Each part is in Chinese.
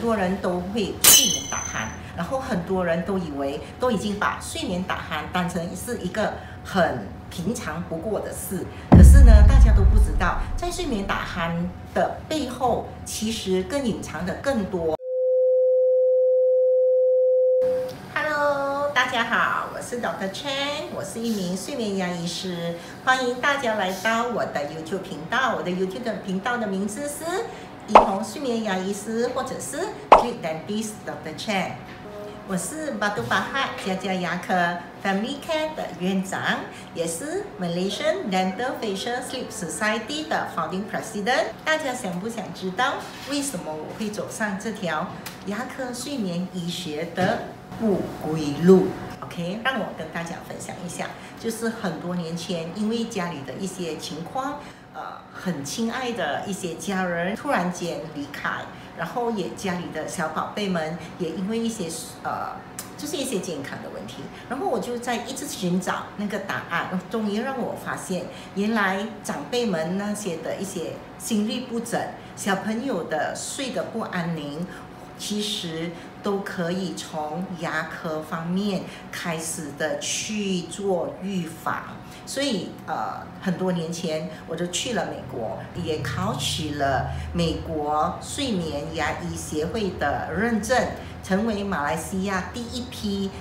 多人都会睡眠打鼾，然后很多人都以为都已经把睡眠打鼾当成是一个很平常不过的事。可是呢，大家都不知道，在睡眠打鼾的背后，其实更隐藏的更多。Hello， 大家好，我是 Dr. Chen， 我是一名睡眠牙医师，欢迎大家来到我的 YouTube 频道。我的 YouTube 频道的名字是怡红睡眠牙医师，或者是 Sleep Dentist Dr. Chen。我是Batu Pahat 家家牙科 Family Care 的院长，也是 Malaysian Dental Facial Sleep Society 的 Founding President。大家想不想知道为什么我会走上这条牙科睡眠医学的不归路 ？OK， 让我跟大家分享一下，就是很多年前，因为家里的一些情况，很亲爱的一些家人突然间离开。然后也家里的小宝贝们也因为一些就是一些健康的问题，然后我就在一直寻找那个答案，终于让我发现，原来长辈们那些的一些心律不整，小朋友的睡得不安宁，其实都可以从牙科方面开始的去做预防。所以很多年前我就去了美国，也考取了美国睡眠牙医协会的认证，成为马来西亚第一批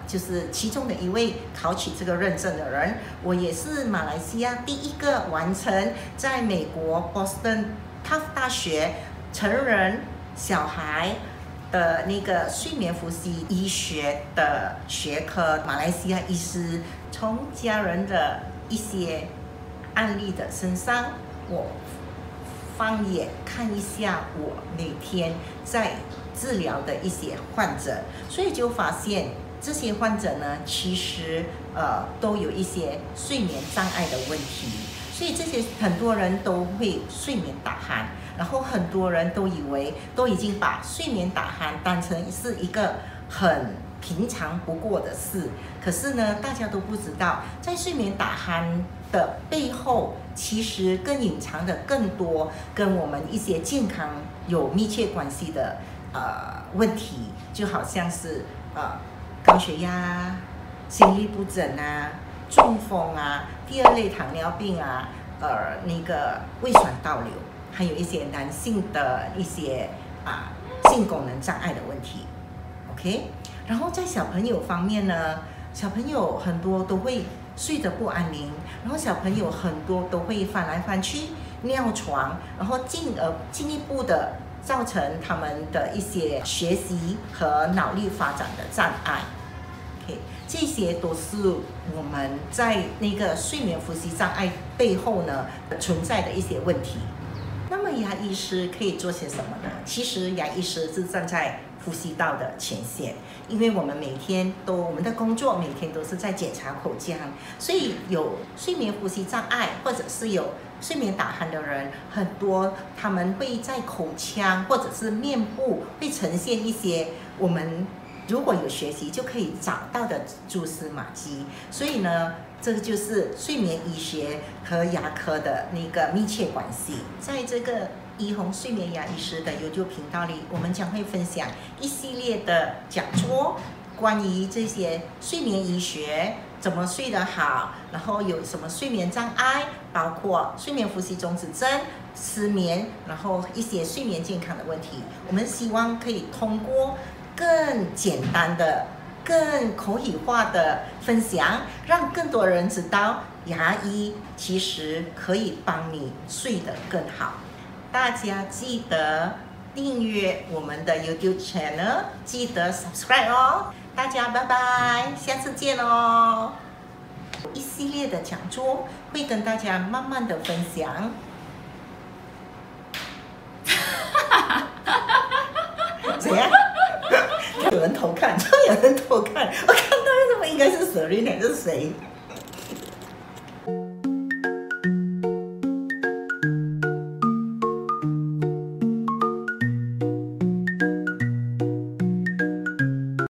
就是其中的一位考取这个认证的人。我也是马来西亚第一个完成在美国 Boston Tufts 大学成人小孩的那个睡眠呼吸医学的学科。马来西亚医师从家人的一些案例的身上，我放眼看一下我每天在治疗的一些患者，所以就发现这些患者呢，其实都有一些睡眠障碍的问题，所以这些很多人都会睡眠打鼾。然后很多人都以为都已经把睡眠打鼾当成是一个很平常不过的事。可是呢，大家都不知道，在睡眠打鼾的背后，其实更隐藏的更多跟我们一些健康有密切关系的问题，就好像是高血压、心律不整啊、中风啊、第二类糖尿病啊、那个胃酸倒流。还有一些男性的一些性功能障碍的问题 ，OK。然后在小朋友方面呢，小朋友很多都会睡得不安宁，然后小朋友很多都会翻来翻去尿床，然后进一步的造成他们的一些学习和脑力发展的障碍。OK， 这些都是我们在那个睡眠呼吸障碍背后呢存在的一些问题。那么牙医师可以做些什么呢？其实牙医师是站在呼吸道的前线，因为我们我们的工作每天都是在检查口腔，所以有睡眠呼吸障碍或者是有睡眠打鼾的人，很多他们会在口腔或者是面部会呈现一些我们如果有学习就可以找到的蛛丝马迹。所以呢，这个就是睡眠医学和牙科的那个密切关系。在这个怡红睡眠牙医师的 YouTube 频道里，我们将会分享一系列的讲座，关于这些睡眠医学怎么睡得好，然后有什么睡眠障碍，包括睡眠呼吸中止症、失眠，然后一些睡眠健康的问题。我们希望可以通过更简单的、更口语化的分享，让更多人知道牙医其实可以帮你睡得更好。大家记得订阅我们的 YouTube channel， 记得 subscribe 哦。大家拜拜，下次见哦。一系列的讲座会跟大家慢慢的分享。怎样？有人偷看，有人偷看，我看到什么应该是Serene，这是谁？